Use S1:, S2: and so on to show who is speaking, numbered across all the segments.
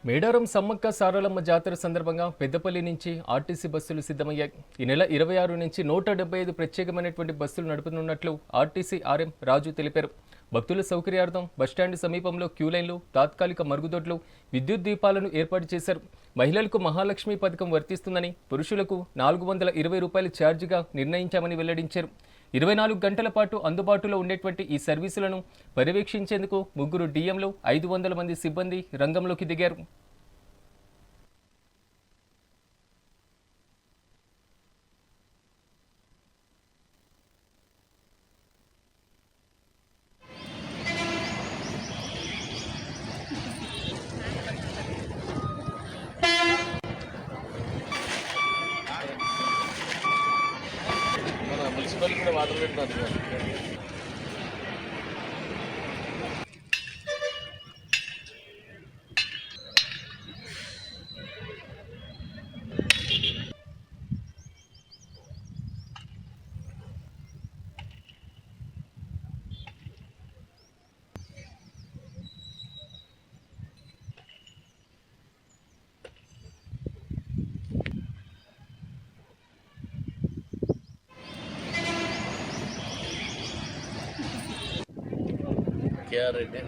S1: మేడారం సమ్మక్క సారలమ్మ జాతర సందర్భంగా పెద్దపల్లి నుంచి ఆర్టీసీ బస్సులు సిద్ధమయ్యాయి. ఈ నెల 26 నుంచి 175 ప్రత్యేకమైనటువంటి బస్సులు నడుపుతున్నట్లు ఆర్టీసీ ఆర్ఎం రాజు తెలిపారు. భక్తుల సౌకర్యార్థం బస్టాండ్ సమీపంలో క్యూలైన్లు, తాత్కాలిక మరుగుదొడ్లు, విద్యుత్ దీపాలను ఏర్పాటు చేశారు. మహిళలకు మహాలక్ష్మి పథకం వర్తిస్తుందని, పురుషులకు 420 రూపాయల ఛార్జీగా నిర్ణయించామని వెల్లడించారు. 24 గంటల పాటు అందుబాటులో ఉండేటువంటి ఈ సర్వీసులను పర్యవేక్షించేందుకు 3 డిఎంలు, 500 మంది సిబ్బంది రంగంలోకి దిగారు. మున్సిపల్ కూడా వాటర్ పెట్టినట్టు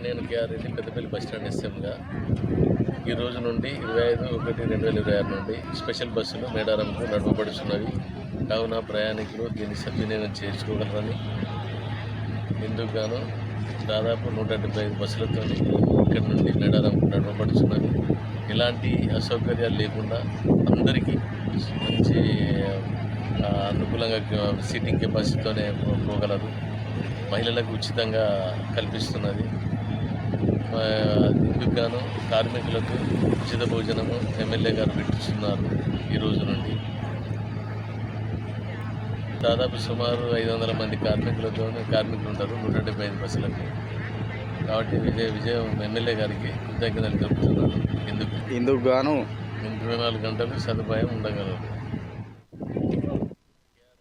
S1: నేను కేఆర్ రెడ్డి పెద్దపల్లి బస్టాండ్ ఎస్ఎంగా ఈ రోజు నుండి 25/1/2026 నుండి స్పెషల్ బస్సులు మేడారంకు నడపబడుతున్నవి. కావున ప్రయాణికులు దీన్ని సద్వినియోగం చేసుకోగలరని, ఇందుకు గాను దాదాపు 175 బస్సులతో ఇక్కడి నుండి మేడారంకు నడపబడుతున్నవి. ఎలాంటి అసౌకర్యాలు లేకుండా అందరికీ మంచి అనుకూలంగా సీటింగ్ కెపాసిటీతోనే పోగలరు. మహిళలకు ఉచితంగా కల్పిస్తున్నది. ఇందుకు గాను కార్మికులకు ఉచిత భోజనము ఎమ్మెల్యే గారు పెట్టిస్తున్నారు. ఈ రోజు నుండి దాదాపు సుమారు 500 మంది కార్మికులు ఉంటారు 175 బస్సులకు. కాబట్టి విజయం ఎమ్మెల్యే గారికి కృతజ్ఞతలు తెలుపుతున్నాను. ఇందుకు గాను 24 గంటలు సదుపాయం ఉండగలరు.